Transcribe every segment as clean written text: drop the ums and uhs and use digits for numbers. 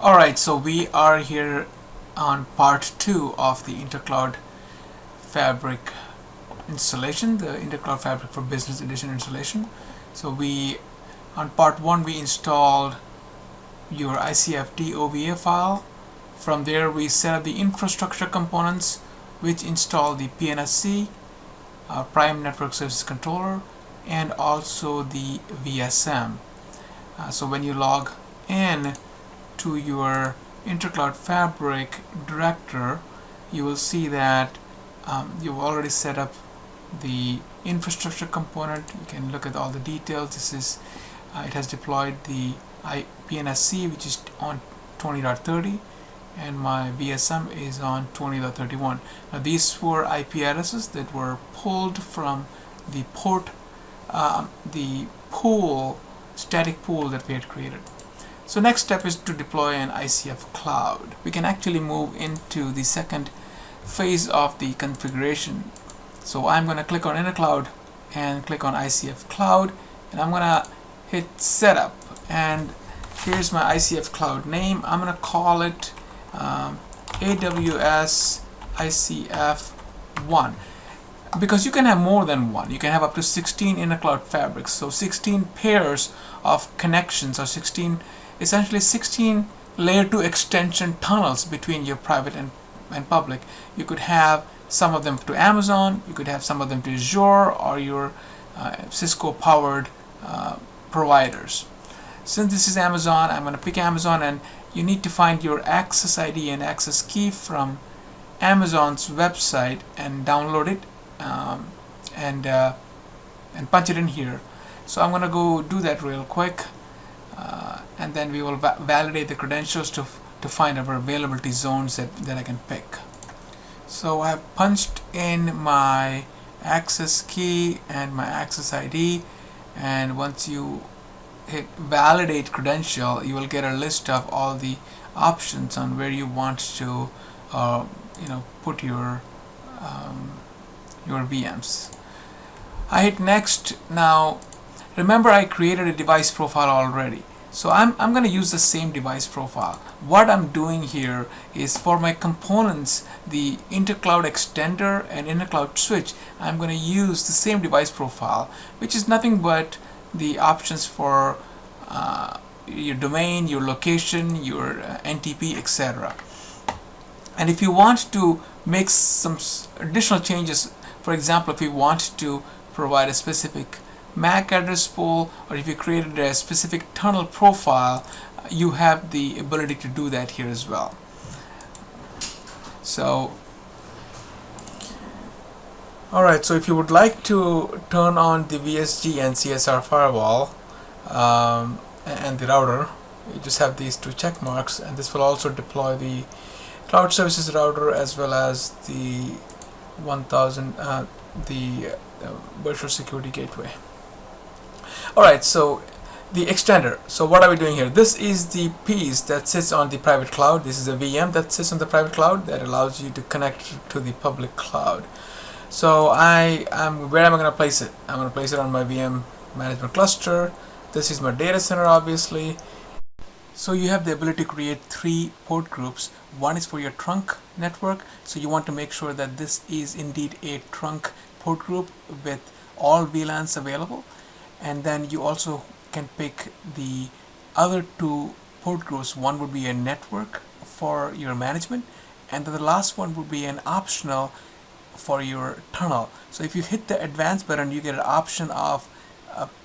Alright, so we are here on part 2 of the Intercloud Fabric installation, the Intercloud Fabric for Business Edition installation. So on part 1 we installed your ICFD OVA file. From there we set up the infrastructure components, which install the PNSC, Prime Network Services Controller, and also the VSM. So when you log in to your Intercloud Fabric director, you will see that you've already set up the infrastructure component. You can look at all the details. This is it has deployed the PNSC, which is on 20.30, and my VSM is on 20.31. Now these were IP addresses that were pulled from the port, the pool, static pool that we had created. So next step is to deploy an ICF cloud. We can actually move into the second phase of the configuration. So I'm going to click on Intercloud and click on ICF cloud, and I'm going to hit setup, and here's my ICF cloud name. I'm going to call it AWS ICF 1, because you can have more than one. You can have up to 16 Intercloud fabrics, so 16 pairs of connections, or essentially 16 layer 2 extension tunnels between your private and public. You could have some of them to Amazon, you could have some of them to Azure or your Cisco powered providers. Since this is Amazon, I'm going to pick Amazon, and you need to find your access ID and access key from Amazon's website and download it and punch it in here. So I'm going to go do that real quick, and then we will validate the credentials to find our availability zones that I can pick. So I have punched in my access key and my access ID, and once you hit validate credential, you will get a list of all the options on where you want to put your VMs. I hit next. Now remember, I created a device profile already, so I'm going to use the same device profile. What I'm doing here is, for my components, the Intercloud extender and Intercloud switch, I'm going to use the same device profile, which is nothing but the options for your domain, your location, your NTP, etc. And if you want to make some additional changes, for example, if you want to provide a specific MAC address pool, or if you created a specific tunnel profile, you have the ability to do that here as well. So alright, so if you would like to turn on the VSG and CSR firewall and the router, you just have these two check marks, and this will also deploy the cloud services router as well as the 1000 virtual security gateway. Alright, so the extender. So what are we doing here? This is the piece that sits on the private cloud. This is a VM that sits on the private cloud that allows you to connect to the public cloud. So where am I going to place it? I'm going to place it on my VM management cluster. This is my data center, obviously. So you have the ability to create 3 port groups. One is for your trunk network, so you want to make sure that this is indeed a trunk port group with all VLANs available. And then you also can pick the other 2 port groups. One would be a network for your management, and the last one would be an optional for your tunnel. So if you hit the advanced button, you get an option of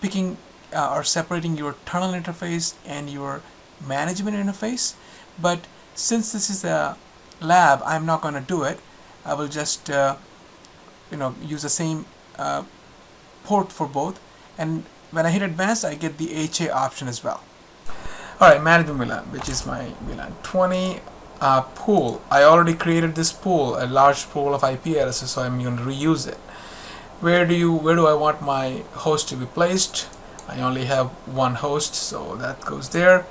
picking or separating your tunnel interface and your management interface. But since this is a lab, I'm not going to do it. I will just use the same port for both, and when I hit advanced, I get the HA option as well. Alright, management VLAN, which is my VLAN 20 pool. I already created this pool, a large pool of IP addresses, so I'm going to reuse it. Where do I want my host to be placed? I only have one host, so that goes there.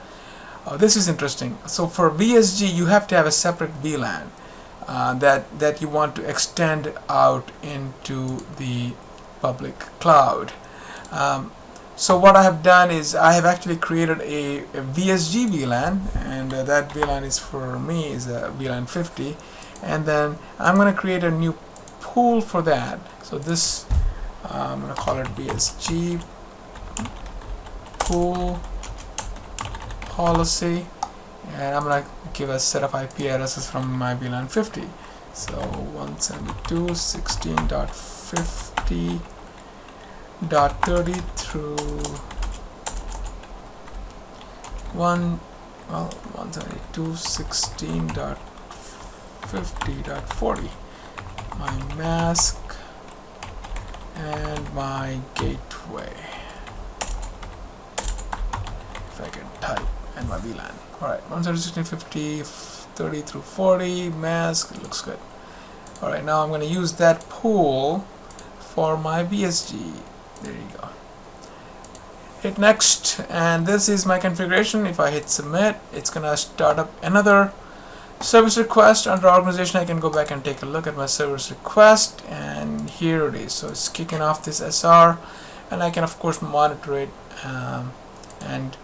This is interesting. So for VSG, you have to have a separate VLAN that you want to extend out into the public cloud. So what I have done is I have actually created a VSG VLAN, and that VLAN is for me is a VLAN 50, and then I'm going to create a new pool for that. So this I'm going to call it VSG pool policy, and I'm going to give a set of IP addresses from my VLAN 50. So 172.16.50.30 through 172.16.50.40, my mask and my gateway, if I can type, and my VLAN. Alright, 172.16.50, 30 through 40, mask, it looks good. Alright, now I'm going to use that pool for my VSG. There you go. Hit next, and this is my configuration. If I hit submit, it's going to start up another service request. Under organization, I can go back and take a look at my service request, and here it is. So it's kicking off this SR, and I can of course monitor it and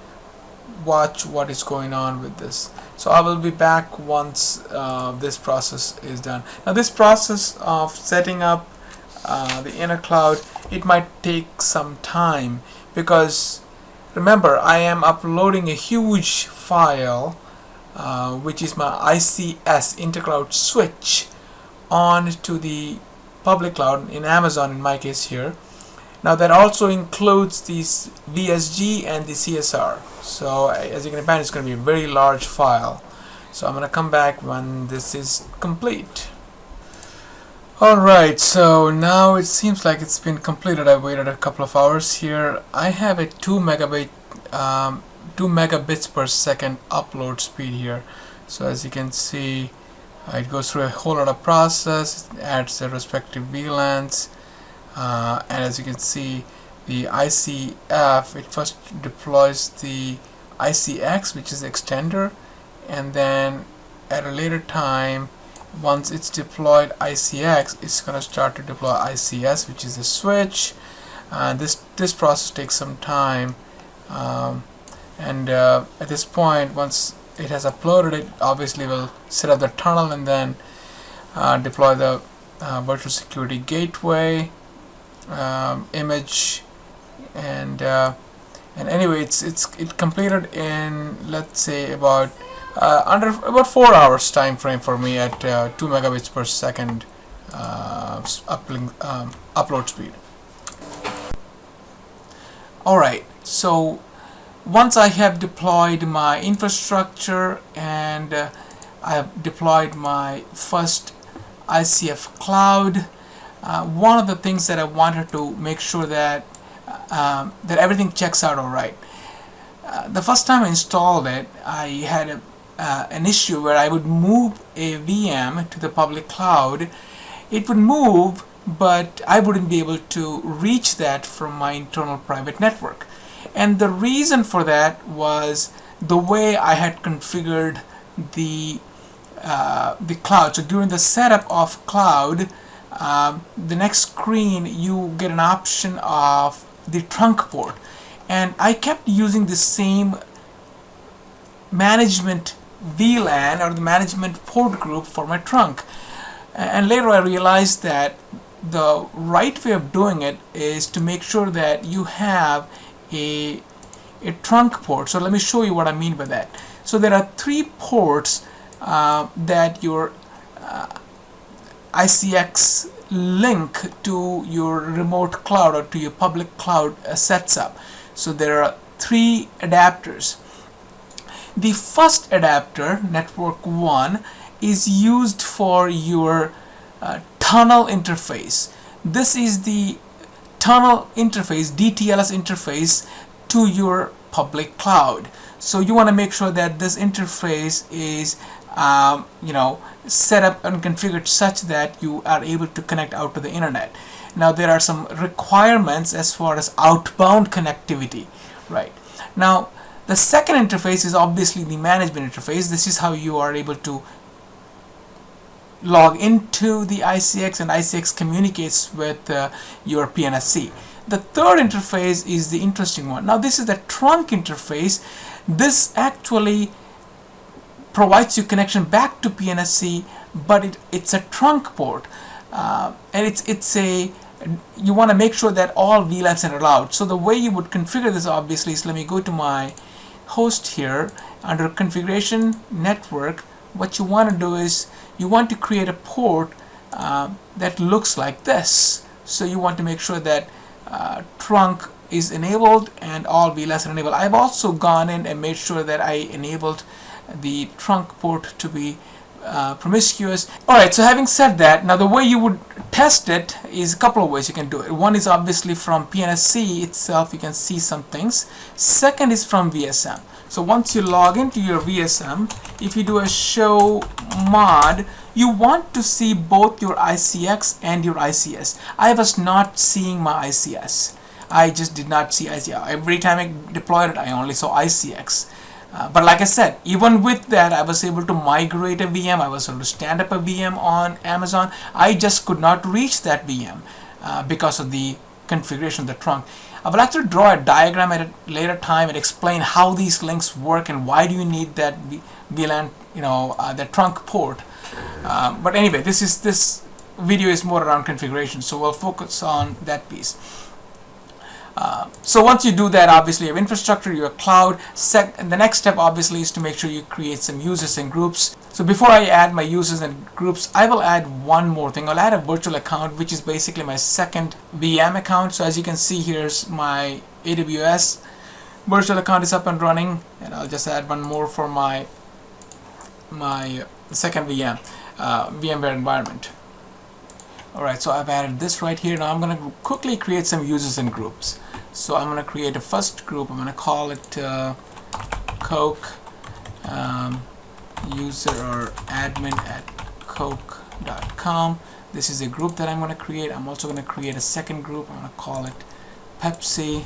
watch what is going on with this. So I will be back once this process is done. Now this process of setting up the Intercloud, it might take some time, because remember, I am uploading a huge file which is my ICS Intercloud switch onto the public cloud in Amazon, in my case here. Now that also includes these VSG and the CSR. So as you can imagine, it's going to be a very large file. So I'm going to come back when this is complete. Alright, so now it seems like it's been completed. I waited a couple of hours here. I have a 2 megabits per second upload speed here. So as you can see, it goes through a whole lot of process, it adds the respective VLANs, and as you can see, the ICF, it first deploys the ICX, which is the extender, and then at a later time, once it's deployed ICX, it's going to start to deploy ICS, which is the switch. This process takes some time, and at this point, once it has uploaded it, obviously will set up the tunnel and then deploy the virtual security gateway image, and anyway, it completed in, let's say, about under about 4 hours time frame for me at 2 megabits per second upload speed. Alright, so once I have deployed my infrastructure and I have deployed my first ICF cloud, one of the things that I wanted to make sure that that everything checks out alright. The first time I installed it, I had an issue where I would move a VM to the public cloud. It would move, but I wouldn't be able to reach that from my internal private network. And the reason for that was the way I had configured the cloud. So during the setup of cloud, the next screen you get an option of the trunk port, and I kept using the same management VLAN or the management port group for my trunk, and later I realized that the right way of doing it is to make sure that you have a trunk port. So let me show you what I mean by that. So there are 3 ports that your ICX link to your remote cloud or to your public cloud sets up. So there are 3 adapters. The first adapter, network 1, is used for your tunnel interface. This is the tunnel interface, DTLS interface to your public cloud. So you want to make sure that this interface is set up and configured such that you are able to connect out to the internet. Now there are some requirements as far as outbound connectivity, right? Now the second interface is obviously the management interface. This is how you are able to log into the ICX, and ICX communicates with your PNSC. The third interface is the interesting one. Now this is the trunk interface. This actually provides you connection back to PNSC, but it's a trunk port, and you want to make sure that all VLANs are allowed. So the way you would configure this obviously is, let me go to my host here under configuration network. What you want to do is you want to create a port that looks like this. So you want to make sure that trunk is enabled and all VLANs are enabled. I've also gone in and made sure that I enabled the trunk port to be promiscuous. Alright, so having said that, now the way you would test it is a couple of ways you can do it. One is obviously from PNSC itself, you can see some things. Second is from VSM. So once you log into your VSM, if you do a show mod, you want to see both your ICX and your ICS. I was not seeing my ICS. I just did not see ICX. Every time I deployed it, I only saw ICX. But like I said, even with that, I was able to migrate a VM. I was able to stand up a VM on Amazon. I just could not reach that VM because of the configuration of the trunk. I will actually draw a diagram at a later time and explain how these links work and why do you need that VLAN, that trunk port. But anyway, this video is more around configuration, so we'll focus on that piece. So once you do that, obviously you have infrastructure, you have cloud. And the next step obviously is to make sure you create some users and groups. So before I add my users and groups, I will add one more thing. I'll add a virtual account, which is basically my second VM account. So as you can see, here's my AWS virtual account is up and running, and I'll just add one more for my second VMware environment. Alright, so I've added this right here. Now I'm going to quickly create some users and groups. So I'm going to create a first group. I'm going to call it Coke user or admin at coke.com. This is a group that I'm going to create. I'm also going to create a second group. I'm going to call it Pepsi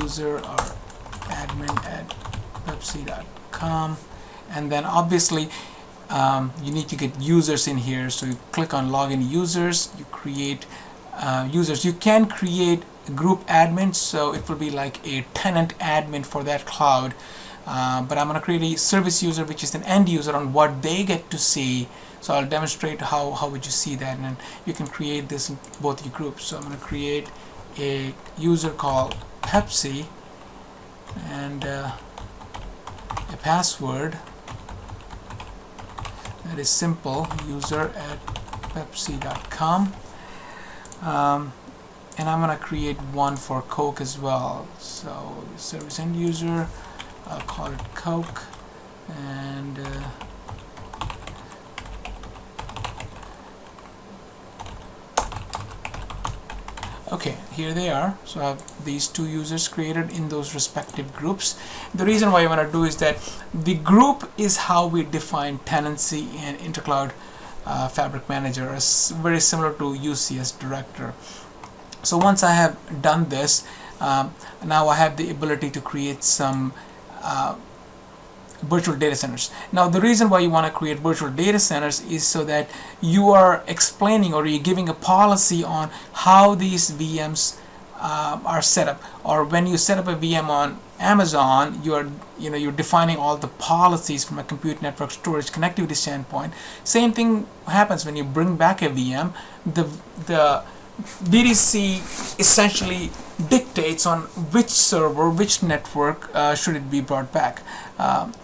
user or admin at pepsi.com. And then obviously you need to get users in here, so you click on login users, you create users. You can create a group admin, so it will be like a tenant admin for that cloud, but I'm going to create a service user, which is an end user on what they get to see. So I'll demonstrate how would you see that, and then you can create this in both your groups. So I'm going to create a user called Pepsi and a password that is simple, user at pepsi.com, and I'm going to create one for Coke as well. So service end user, I'll call it Coke, and okay, here they are. So I have these two users created in those respective groups. The reason why I want to do is that the group is how we define tenancy in Intercloud Fabric Manager, very similar to UCS Director. So once I have done this, now I have the ability to create some virtual data centers. Now the reason why you want to create virtual data centers is so that you are explaining or you're giving a policy on how these VMs are set up. Or when you set up a VM on Amazon, you're defining all the policies from a compute network storage connectivity standpoint. Same thing happens when you bring back a VM. The VDC essentially dictates on which server, which network should it be brought back.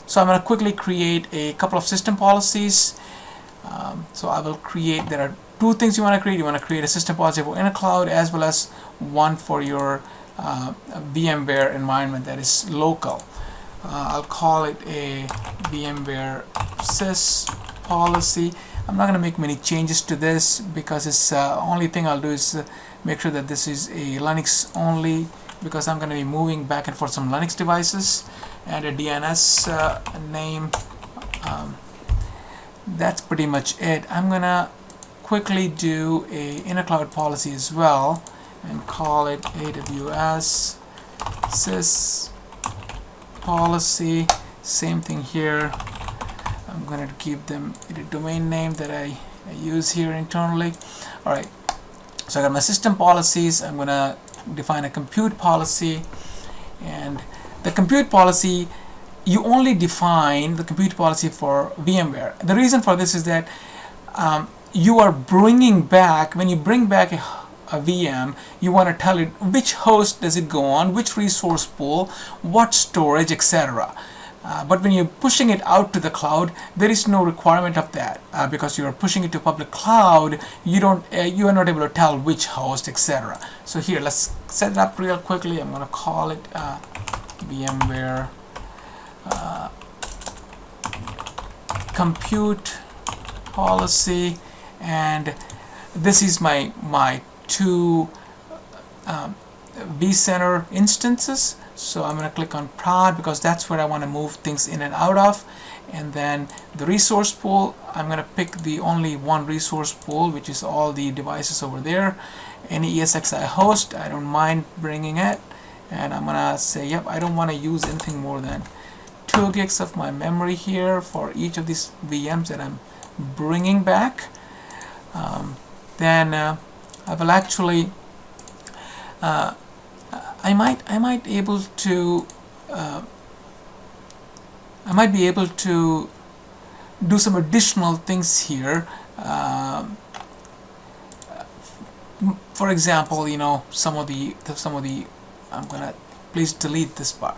So I'm going to quickly create a couple of system policies. So I will create, there are two things you want to create. You want to create a system policy for Intercloud as well as one for your VMware environment that is local. I'll call it a VMware sys policy. I'm not going to make many changes to this because it's only thing I'll do is make sure that this is a Linux only, because I'm going to be moving back and forth some Linux devices, and a DNS name. That's pretty much it. I'm going to quickly do a Intercloud policy as well and call it AWS sys policy. Same thing here. I'm going to give them a domain name that I use here internally. Alright, So I got my system policies. I'm going to define a compute policy, and the compute policy, you only define the compute policy for VMware. The reason for this is that you are bringing back, when you bring back a VM, you want to tell it which host does it go on, which resource pool, what storage, etc. But when you're pushing it out to the cloud, there is no requirement of that because you are pushing it to public cloud. You are not able to tell which host, etc. So here, let's set it up real quickly. I'm going to call it VMware compute policy, and this is my two vCenter instances. So I'm going to click on prod because that's where I want to move things in and out of. And then the resource pool, I'm going to pick the only one resource pool, which is all the devices over there. Any ESXi host, I don't mind bringing it. And I'm going to say, yep, I don't want to use anything more than 2 gigs of my memory here for each of these VMs that I'm bringing back. Then I will actually I might be able to do some additional things here. For example, some of the I'm gonna please delete this part.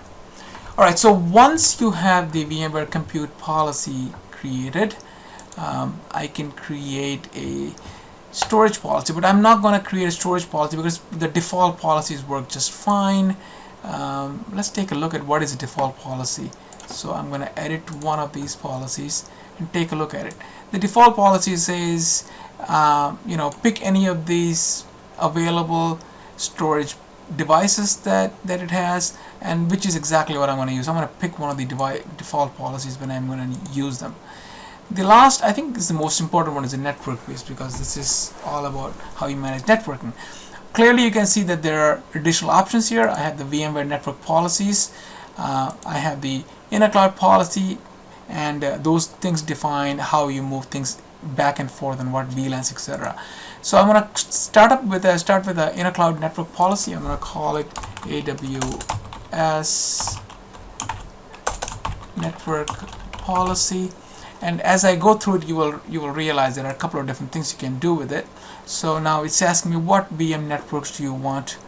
All right. So once you have the VMware compute policy created, I can create a storage policy, but I'm not going to create a storage policy because the default policies work just fine. Let's take a look at what is a default policy. So I'm going to edit one of these policies and take a look at it. The default policy says, pick any of these available storage devices that it has, and which is exactly what I'm going to use. I'm going to pick one of the default policies when I'm going to use them. The last, I think, is the most important one, is the network piece, because this is all about how you manage networking. Clearly, you can see that there are additional options here. I have the VMware network policies. I have the Intercloud policy, and those things define how you move things back and forth and what VLANs, etc. So I'm going to start with the Intercloud network policy. I'm going to call it AWS network policy. And as I go through it, you will realize there are a couple of different things you can do with it. So now it's asking me what VM networks do you want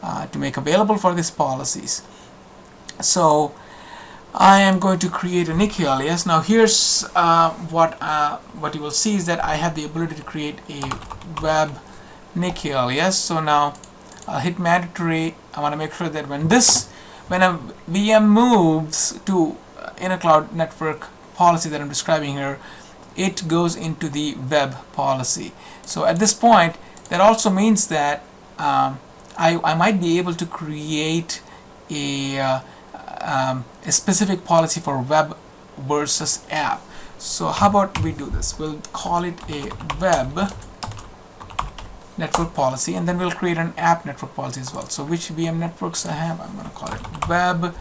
to make available for these policies. So I am going to create a NIC alias. Now here's what you will see is that I have the ability to create a web NIC alias. So now I'll hit mandatory. I want to make sure that when a VM moves to Intercloud network policy that I'm describing here, it goes into the web policy. So at this point, that also means that I might be able to create a specific policy for web versus app. So how about we do this? We'll call it a web network policy, and then we'll create an app network policy as well. So which VM networks I have, I'm going to call it web,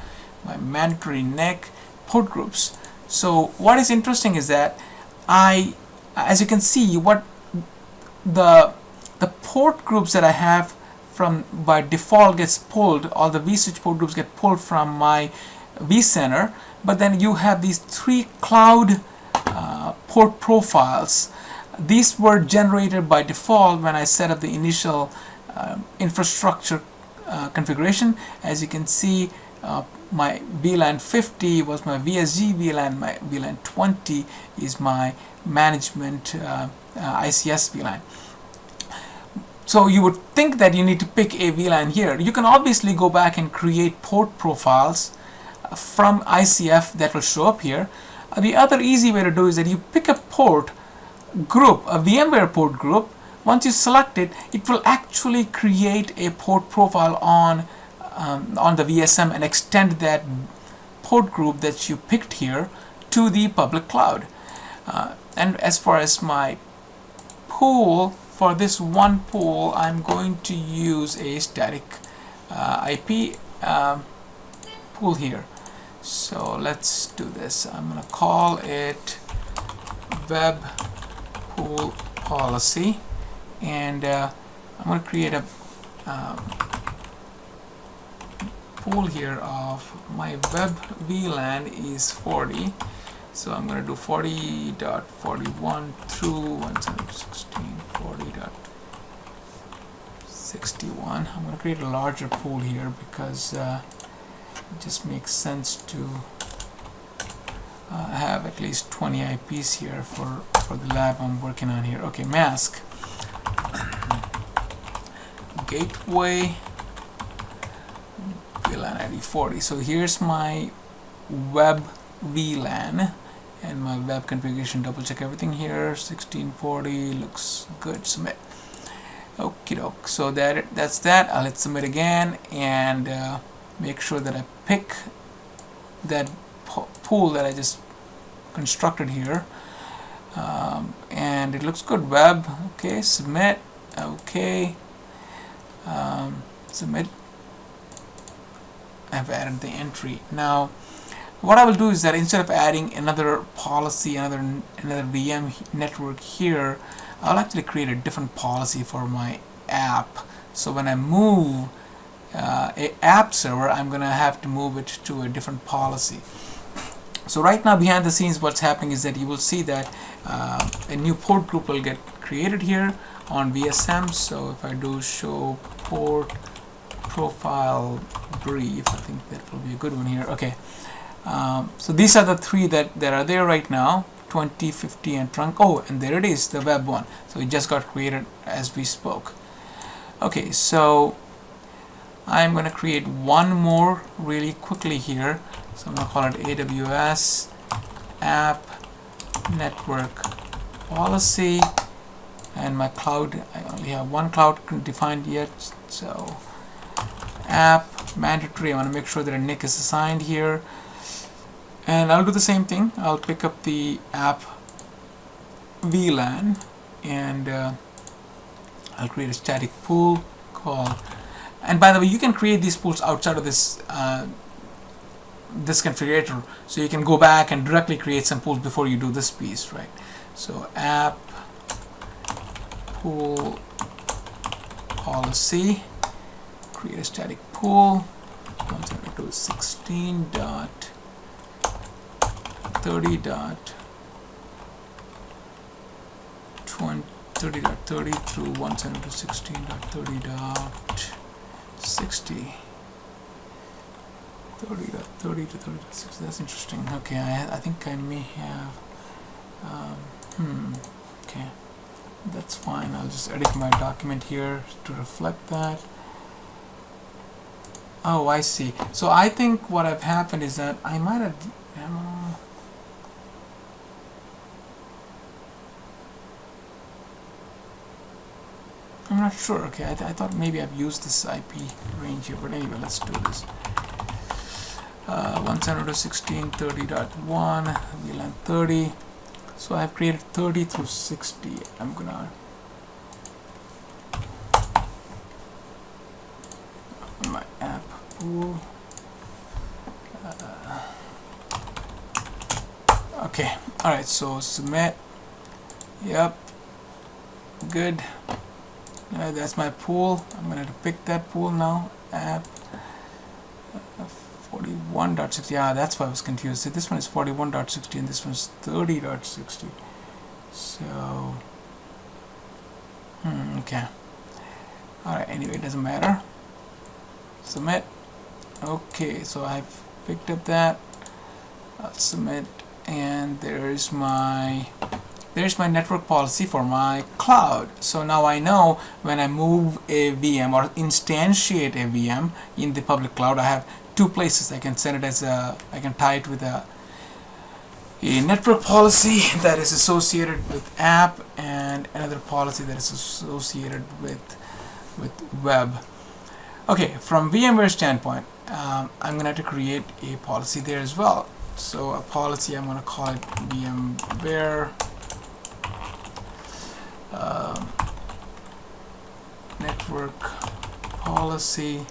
my mandatory NIC, port groups. So what is interesting is that as you can see, what the port groups that I have from by default gets pulled, all the vSwitch port groups get pulled from my vCenter, but then you have these 3 cloud port profiles. These were generated by default when I set up the initial infrastructure configuration. As you can see, my VLAN 50 was my VSG VLAN, my VLAN 20 is my management ICS VLAN. So you would think that you need to pick a VLAN here. You can obviously go back and create port profiles from ICF that will show up here. The other easy way to do is that you pick a port group, a VMware port group. Once you select it, it will actually create a port profile on the VSM and extend that port group that you picked here to the public cloud. And as far as my pool, for this one pool, I'm going to use a static IP pool here. So let's do this. I'm going to call it web pool policy, and I'm going to create a pool here of my web VLAN is 40. So I'm going to do 40.41 through 116.40.61. I'm going to create a larger pool here because it just makes sense to have at least 20 IPs here for the lab I'm working on here. Okay, mask gateway VLAN ID 40. So here's my web VLAN and my web configuration. Double check everything here. 1640 looks good. Submit. Okie doke. So that's that. I'll hit submit again and make sure that I pick that pool that I just constructed here, and it looks good. Web. Okay. Submit. Okay. Submit. I've added the entry. Now what I will do is that instead of adding another policy, another VM network here, I'll actually create a different policy for my app. So when I move a app server, I'm gonna have to move it to a different policy. So right now behind the scenes what's happening is that you will see that a new port group will get created here on VSM. So if I do show port profile brief, I think that will be a good one here. Okay. So these are the three that are there right now, 20, 50 and trunk. Oh, and there it is, the web one. So it just got created as we spoke. Okay, so I'm going to create one more really quickly here. So I'm going to call it AWS app network policy, and my cloud, I only have one cloud defined yet. So app mandatory, I want to make sure that a NIC is assigned here. And I'll do the same thing. I'll pick up the app VLAN and I'll create a static pool called. And by the way, you can create these pools outside of this this configurator, so you can go back and directly create some pools before you do this piece, right? So app pool policy, create a static pool. 172.16.30.30 through 172.16.30.60. 30.30 to 30.60. That's interesting. Okay, I think I may have. Okay, that's fine. I'll just edit my document here to reflect that. Oh, I see. So I think what have happened is that I might have. I'm not sure. Okay, I thought maybe I've used this IP range here, but anyway, let's do this. 172.16.30.1 VLAN 30. So I've created 30 through 60. I'm gonna my app pool. Okay. All right. So submit. Yep. Good. That's my pool. I'm going to pick that pool now. App 41.60. Yeah, that's why I was confused. So this one is 41.60 and this one's 30.60. So, okay. Alright, anyway, it doesn't matter. Submit. Okay, so I've picked up that. I'll submit, and there's my network policy for my cloud. So now I know when I move a VM or instantiate a VM in the public cloud, I have two places. I can send it as I can tie it with a network policy that is associated with app and another policy that is associated with web. Okay, from VMware standpoint, I'm going to have to create a policy there as well. So a policy, I'm going to call it VMware network policy.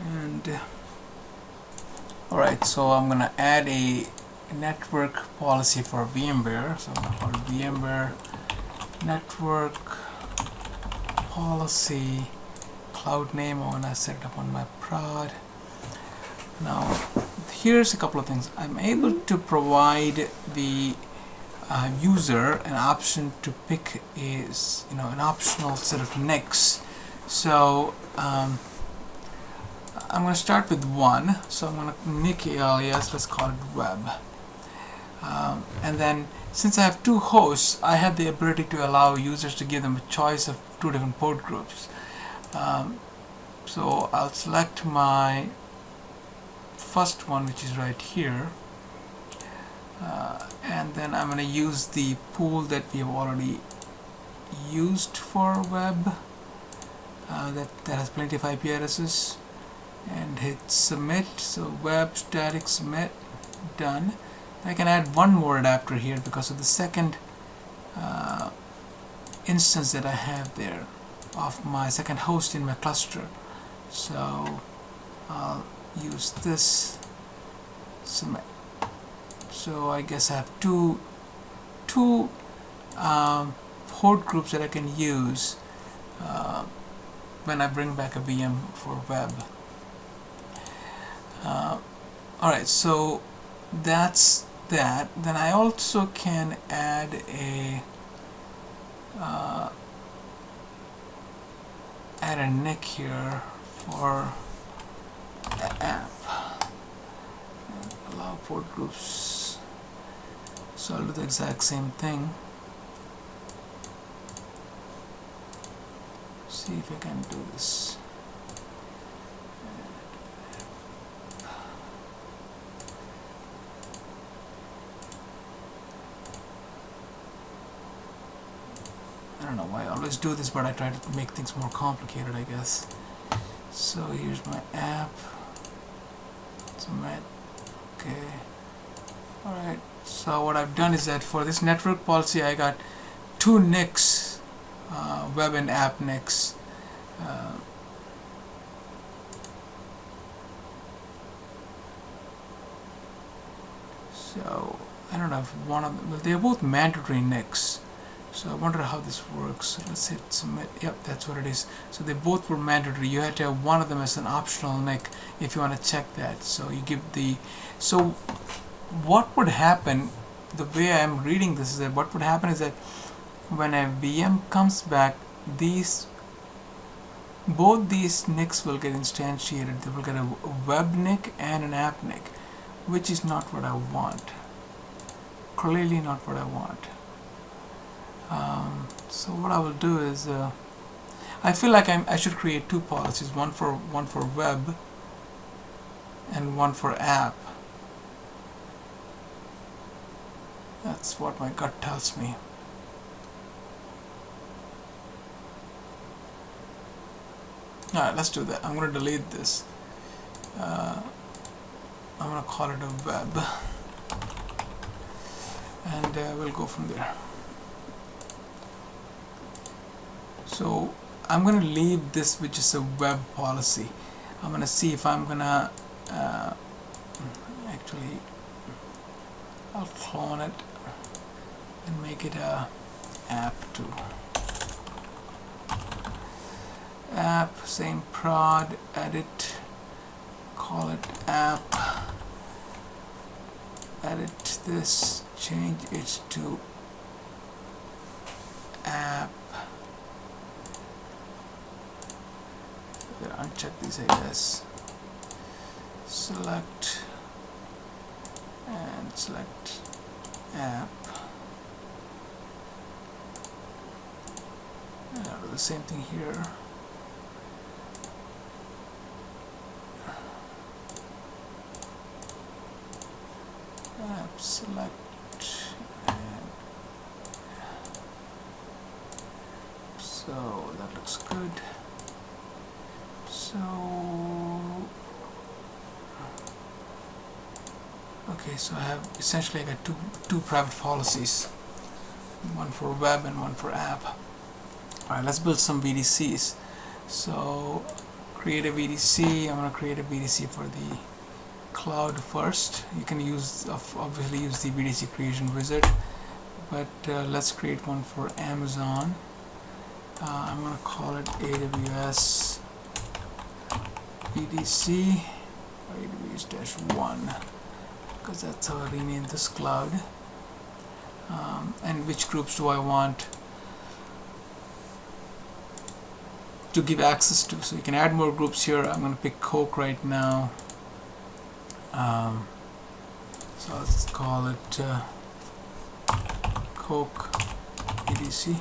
And alright, so I'm going to add a network policy for VMware. So I'm going to call it VMware network policy cloud name. I want to set it up on my prod. Now here's a couple of things. I'm able to provide the user an option to pick an optional set of NICs. So I'm going to start with one. So I'm going to NIC alias, let's call it web. And then since I have two hosts, I have the ability to allow users to give them a choice of two different port groups. So I'll select my first one, which is right here, and then I'm going to use the pool that we have already used for web, that has plenty of IP addresses, and hit submit. So web static submit, done. I can add one more adapter here because of the second instance that I have there of my second host in my cluster. So I'll use this submit. So I guess I have two port groups that I can use when I bring back a VM for web. Alright, so that's that. Then I also can add a NIC here for the app and allow port groups. So I'll do the exact same thing. See if I can do this. I don't know why I always do this, but I try to make things more complicated, I guess. So here's my app. Submit. Okay. Alright. So what I've done is that for this network policy, I got two NICs, web and app NICs. So I don't know if one of them, well, they're both mandatory NICs. So I wonder how this works. Let's hit submit. Yep, that's what it is. So they both were mandatory. You had to have one of them as an optional NIC if you want to check that. So you give the. So what would happen? The way I'm reading this is that what would happen is that when a VM comes back, both these NICs will get instantiated. They will get a web NIC and an app NIC, which is not what I want. Clearly not what I want. So what I will do is I feel like I should create two policies, one for web and one for app. That's what my gut tells me. Alright, let's do that. I'm going to delete this. I'm going to call it a web, and we'll go from there. So I'm going to leave this, which is a web policy. I'm going to see if I'm going to actually, I'll clone it and make it a app too. App, same prod, edit, call it app, edit this, change it to app. Uncheck these, I guess. Select and select app. And I'll do the same thing here. App, select, and so that looks good. So okay, so I have essentially I got two private policies, one for web and one for app. Alright, let's build some VDCs. So create a VDC. I'm going to create a VDC for the cloud first. You can obviously use the VDC creation wizard, but let's create one for Amazon. I'm going to call it AWS VDC or AWS-1 because that's how I renamed this cloud. And which groups do I want to give access to? So you can add more groups here. I'm going to pick Coke right now. So let's call it Coke VDC.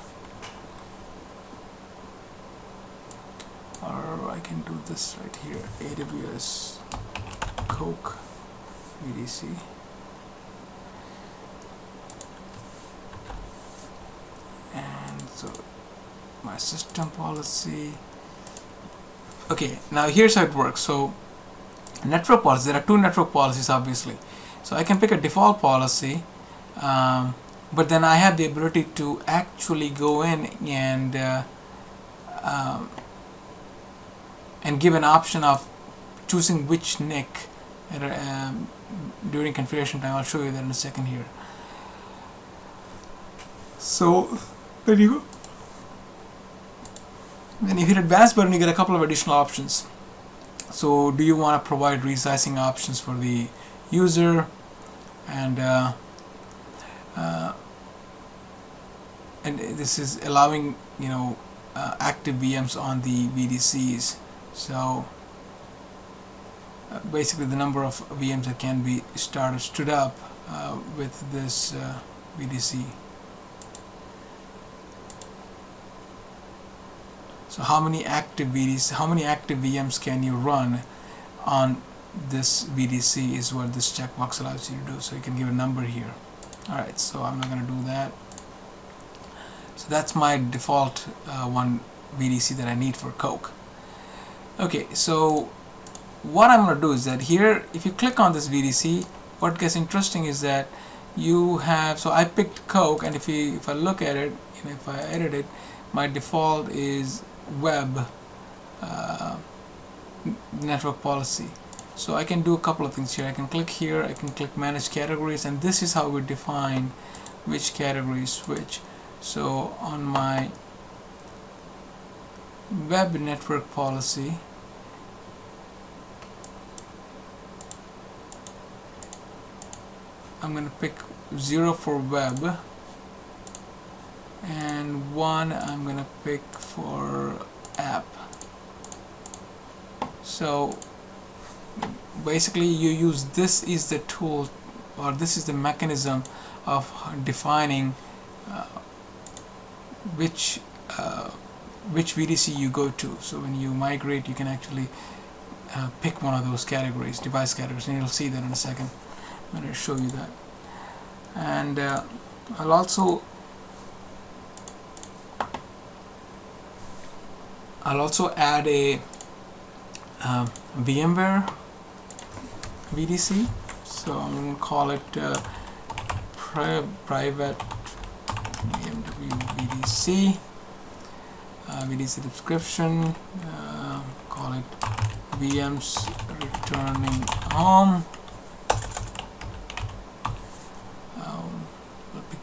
Or I can do this right here, AWS Coke VDC. And so my system policy. Okay, now here's how it works. So network policy, there are two network policies obviously. So I can pick a default policy, but then I have the ability to actually go in and give an option of choosing which NIC during configuration time. I'll show you that in a second here. So there you go. Then if you hit advanced button, you get a couple of additional options. So do you want to provide resizing options for the user, and this is allowing active VMs on the VDCs. So basically the number of VMs that can be stood up with this VDC. So how many active VMs can you run on this VDC is what this checkbox allows you to do. So you can give a number here. Alright, so I'm not going to do that. So that's my default one VDC that I need for Coke. Okay, so what I'm going to do is that here, if you click on this VDC, what gets interesting is that you have, so I picked Coke, and if I look at it, if I edit it, my default is web network policy. So I can do a couple of things here. I can click here, I can click manage categories, and this is how we define which categories switch. So on my web network policy, I'm going to pick 0 for web, and 1 I'm going to pick for app. So basically you use, this is the tool, or this is the mechanism of defining which VDC you go to. So when you migrate, you can actually pick one of those categories, device categories, and you'll see that in a second. I'm going to show you that. And I'll also add a VMware VDC. So I'm going to call it private VDC. VDC description. Call it VMs returning home.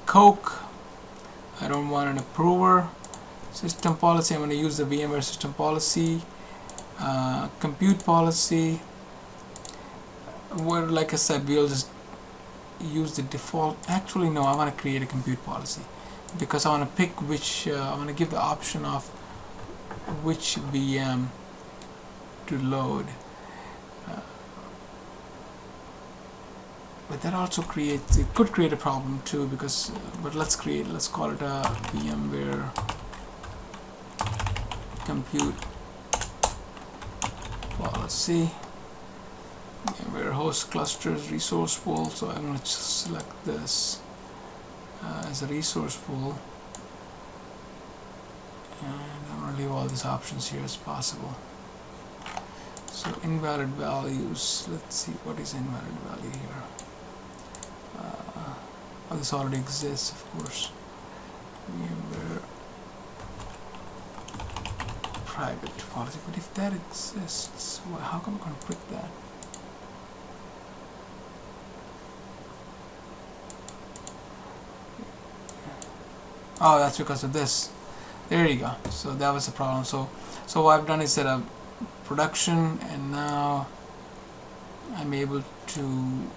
Coke. I don't want an approver. System policy, I'm going to use the VMware system policy. Compute policy, where, like I said, we'll just use the default. Actually, no, I want to create a compute policy because I want to pick which, I want to give the option of which VM to load. But that also creates, it could create a problem too, because but let's call it a VMware compute policy. VMware host clusters resource pool. So I'm going to select this as a resource pool, and I'm going to leave all these options here as possible. So invalid values, let's see what is invalid value here. Oh, this already exists, of course. VMware private policy, but if that exists, well, how come I can't pick that? Oh, that's because of this. There you go. So that was the problem. So what I've done is set up production, and now I'm able to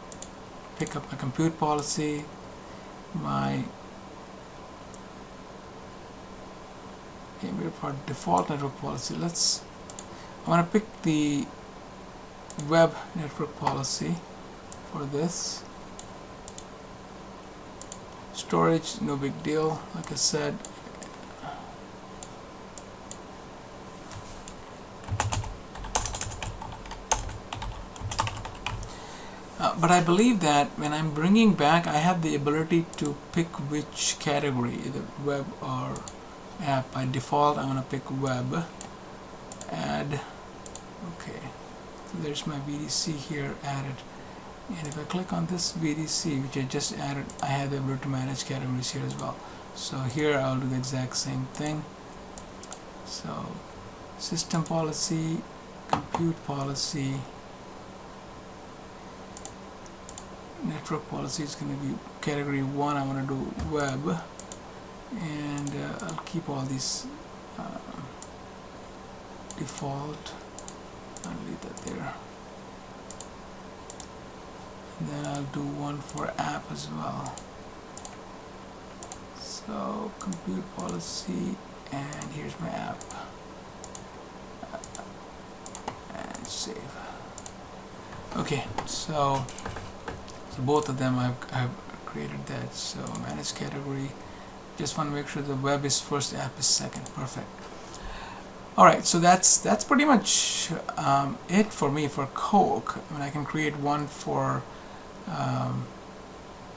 pick up my compute policy, my default network policy. I want to pick the web network policy for this. Storage, no big deal, like I said. But I believe that when I'm bringing back, I have the ability to pick which category, either web or app. By default, I'm going to pick web. Add. Okay. So there's my VDC here added. And if I click on this VDC, which I just added, I have the ability to manage categories here as well. So here I'll do the exact same thing. So system policy, compute policy, network policy is going to be category 1. I want to do web, and I'll keep all these default. I'll leave that there. And then I'll do one for app as well. So compute policy, and here's my app, and save. Okay, so both of them I've created that. So manage category. Just want to make sure the web is first, app is second. Perfect. All right, so that's pretty much it for me for Coke. I mean, I can create one for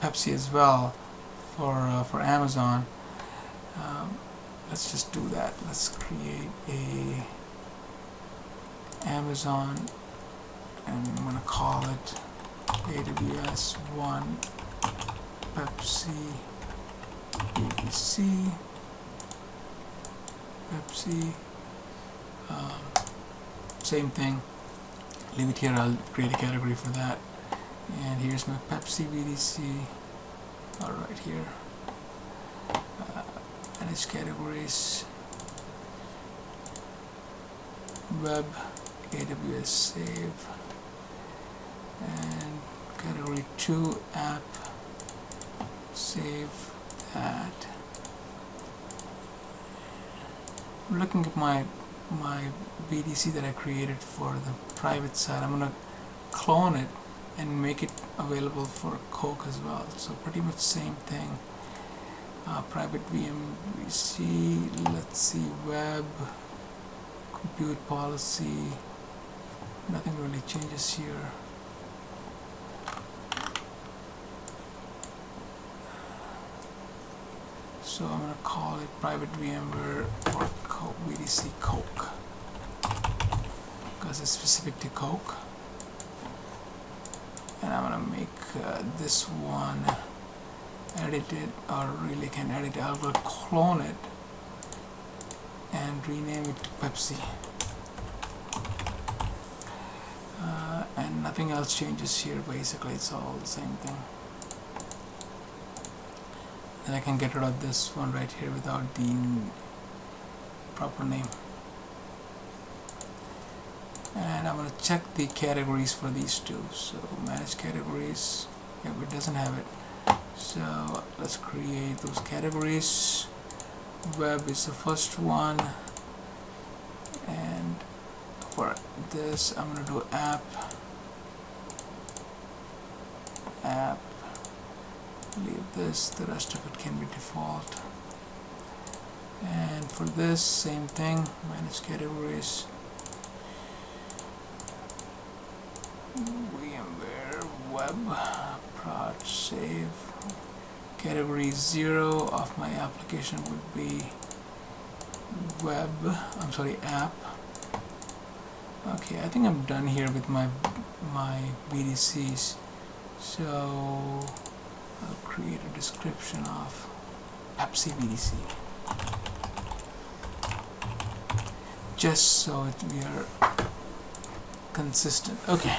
Pepsi as well, for Amazon. Let's just do that. Let's create a Amazon, and I'm going to call it AWS 1 Pepsi VDC. Pepsi. Same thing. Leave it here. I'll create a category for that. And here's my Pepsi VDC. All right, here. Manage categories. Web, AWS save. And category 2 app, save that. I'm looking at my VDC that I created for the private side. I'm going to clone it and make it available for Coke as well. So pretty much same thing. Private VMware, let's see, web, compute policy. Nothing really changes here. So I'm going to call it private VMware for Coke, VDC Coke, because it's specific to Coke. And I'm going to make this one edit it, or really can edit it. I'll go clone it and rename it to Pepsi. And nothing else changes here. Basically, it's all the same thing. And I can get rid of this one right here without the proper name. And I'm going to check the categories for these two. So manage categories. Yep, it doesn't have it. So let's create those categories. Web is the first one, and for this I'm going to do app. Leave this, the rest of it can be default. And for this, same thing, manage categories. VMware web, prod, save. Category 0 of my application would be web, app. Okay, I think I'm done here with my VDCs. So I'll create a description of Pepsi VDC, just so we are consistent. Okay.